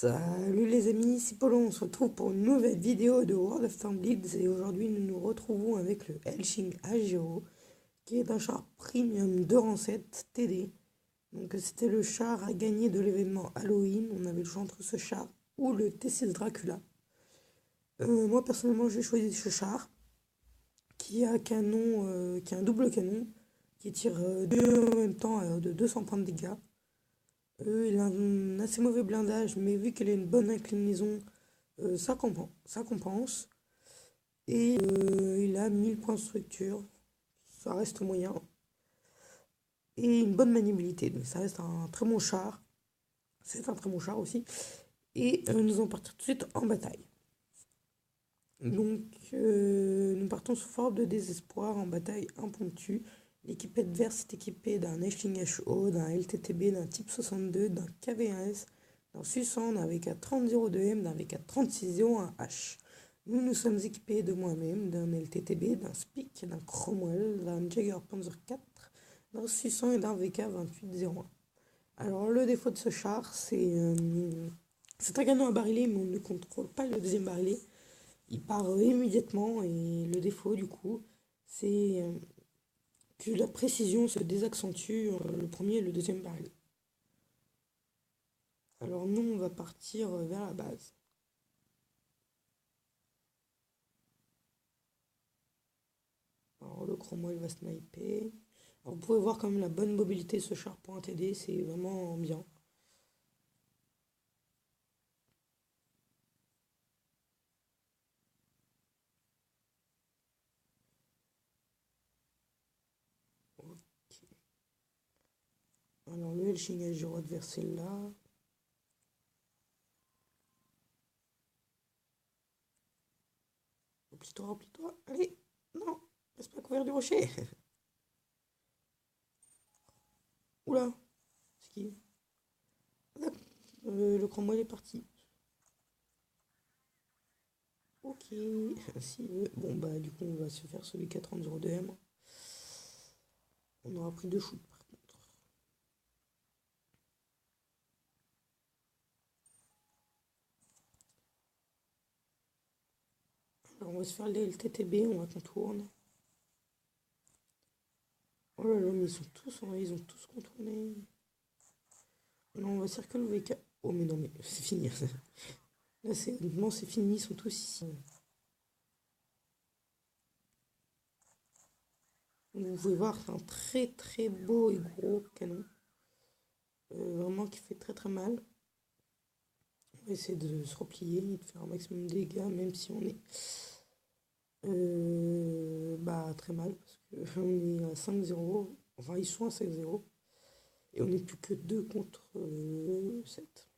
Salut les amis, c'est Polo, on se retrouve pour une nouvelle vidéo de World of Tanks et aujourd'hui nous nous retrouvons avec le Hellsing A0 qui est un char premium 2 rang 7 TD. Donc c'était le char à gagner de l'événement Halloween, on avait le choix entre ce char ou le T6 Dracula. Moi personnellement j'ai choisi ce char qui a qui a un double canon qui tire deux en même temps de 200 points de dégâts. Il a un assez mauvais blindage, mais vu qu'il a une bonne inclinaison, ça compense. Et il a 1000 points de structure, ça reste moyen. Et une bonne maniabilité, donc ça reste un très bon char. C'est un très bon char aussi. Et nous allons partir tout de suite en bataille. Donc nous partons sous forme de désespoir en bataille impromptue. L'équipe adverse est équipée d'un Aisling HO, d'un LTTB, d'un Type 62, d'un KV1S, d'un Susan, d'un VK3002M, d'un VK3601H. Nous sommes équipés de moi-même, d'un LTTB, d'un Speak, d'un Cromwell, d'un Jagger Panzer 4, d'un Susan et d'un VK2801. Alors le défaut de ce char, c'est un canon à barillet, mais on ne contrôle pas le deuxième barillet. Il part immédiatement et le défaut du coup, c'est que la précision se désaccentue le premier et le deuxième baril. Alors nous, on va partir vers la base. Alors le Cromwell va sniper. Alors, vous pouvez voir quand même la bonne mobilité de ce char pour un TD, c'est vraiment bien. Ok. Alors le Hellsing A0 adversaire là. Replie-toi, replie-toi. Allez, non, reste pas couvert du rocher. Oula, c'est qui? Le Cromwell est parti. Ok, s'il veut. Bon, bah, du coup, on va se faire celui 430-02M. On aura pris 2 shoots par contre. Alors, on va se faire les LTTB, on va contourner. Oh là là, mais ils ont tous contourné. Non, on va circuler le VK. Oh, mais non, mais c'est fini. Là, honnêtement, c'est fini, ils sont tous ici. Vous pouvez voir, c'est un très très beau et gros canon. Vraiment qui fait très très mal. On va essayer de se replier et de faire un maximum de dégâts, même si on est bah, très mal, parce qu'on est à 5-0. Enfin, ils sont à 5-0. Et on n'est plus que 2 contre 7.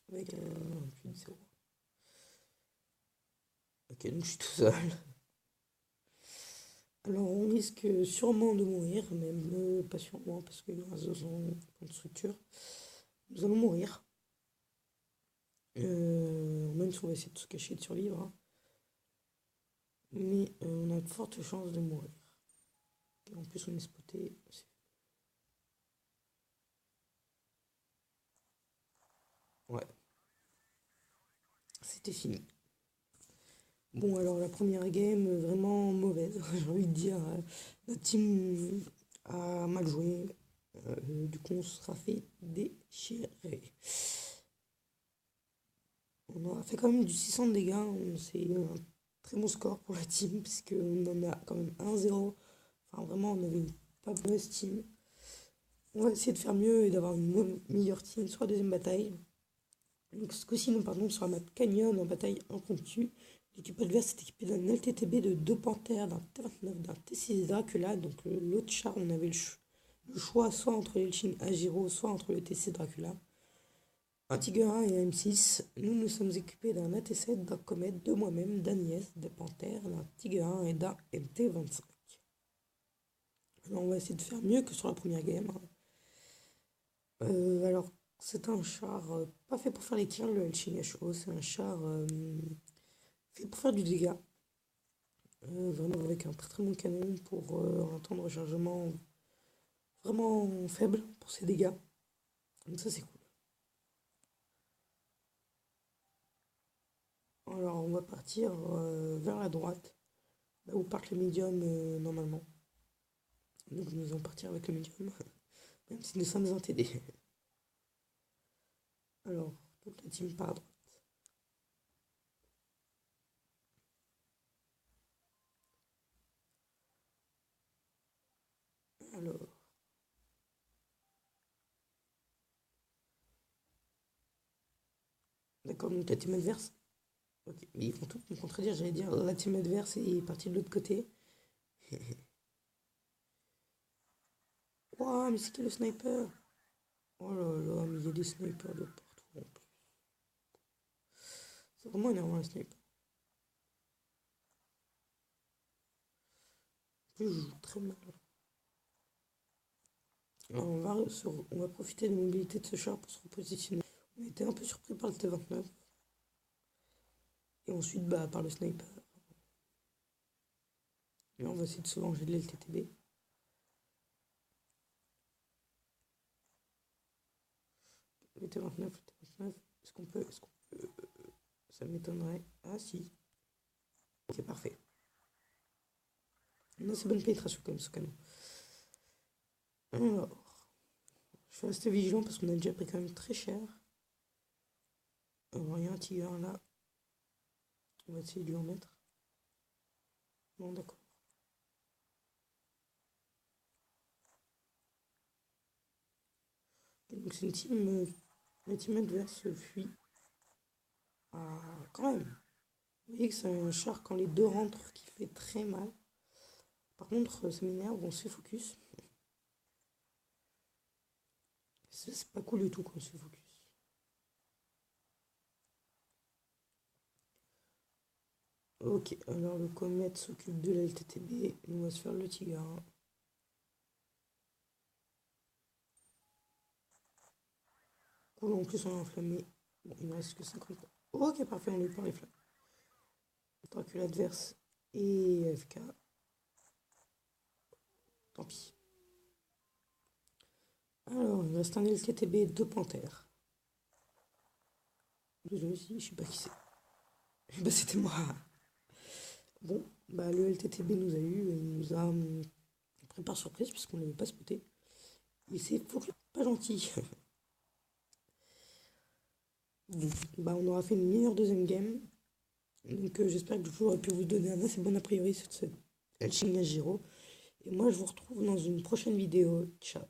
Avec un 8-0. Ok, donc je suis tout seul. Alors on risque sûrement de mourir, même pas sûrement, parce qu'il nous reste 2 ans de structure. Nous allons mourir. Même si on va essayer de se cacher et de survivre, hein. Mais on a de fortes chances de mourir. Et en plus on est spoté. Ouais, c'était fini. Bon, alors la première game, vraiment mauvaise, j'ai envie de dire. Notre team a mal joué. Du coup, on se sera fait déchirer. On aura fait quand même du 600 de dégâts. C'est un très bon score pour la team, puisqu'on en a quand même 1-0. Enfin, vraiment, on avait une pas mauvaise team. On va essayer de faire mieux et d'avoir une meilleure team sur la deuxième bataille. Donc, ce coup-ci, nous partons sur la map Canyon en bataille impromptue. L'équipe adverse est équipée d'un LTTB, de 2 panthères, d'un T29, d'un T6 Dracula. Donc, l'autre char, on avait le choix soit entre l'Elching Agiro, soit entre le T6 Dracula. Un Tigre 1 et un M6. Nous sommes équipés d'un AT7, d'un Comet, de moi-même, d'un IS, de Panthère, d'un Tigre 1 et d'un MT25. Alors, on va essayer de faire mieux que sur la première game, hein. Alors, c'est un char pas fait pour faire les kills, le Hellsing HO. C'est un char fait pour faire du dégât. Vraiment avec un très très bon canon pour un temps de rechargement vraiment faible pour ses dégâts. Donc ça c'est cool. Alors on va partir vers la droite, là où partent les médiums normalement. Donc nous allons partir avec le médium, même si nous sommes un TD. Alors, toute la team part à droite. Alors, d'accord, donc la team adverse. Ok, mais ils vont tous me contredire, j'allais dire la team adverse est partie de l'autre côté. Ouah, mais c'est qui le sniper? Oh là là, mais il y a des snipers de partout en plus. C'est vraiment énervant un sniper. En plus, je joue très mal. Alors, on va profiter de la mobilité de ce char pour se repositionner. On a été un peu surpris par le T-29. Et ensuite, bah, par le sniper. Et on va essayer de se venger de l'LTTB. Le T-29, le T-29. Est-ce qu'on peut... Ça m'étonnerait. Ah si. Ok, parfait. On a assez bonne pénétration quand même, ce canon. Alors, je vais rester vigilant parce qu'on a déjà pris quand même très cher. Alors, il y a un tigre là. On va essayer de lui en mettre. Bon, d'accord. Donc, c'est une team. La team adverse fuit. Ah, quand même. Vous voyez que c'est un char quand les deux rentrent qui fait très mal. Par contre, ça m'énerve, on se fait focus. C'est pas cool du tout quand on se fait focus. Ok, alors le comète s'occupe de la LTTB. Nous, on va se faire le tigre. Cool, en plus, on a enflammé. Bon, il ne reste que 50. Ok, parfait, on lui prend les flammes. Tant que l'adverse est FK. Tant pis. Alors, il reste un LTTB et deux panthères. Désolé aussi, je sais pas qui c'est. Bah, c'était moi. Bon, bah, le LTTB nous a eu, il nous a pris par surprise puisqu'on ne l'avait pas spoté. Il s'est focus, pas gentil. Bon, bah, on aura fait une meilleure deuxième game. Donc, j'espère que j'aurai pu vous donner un assez bon a priori sur ce El Chinga Giro. Et moi, je vous retrouve dans une prochaine vidéo. Ciao.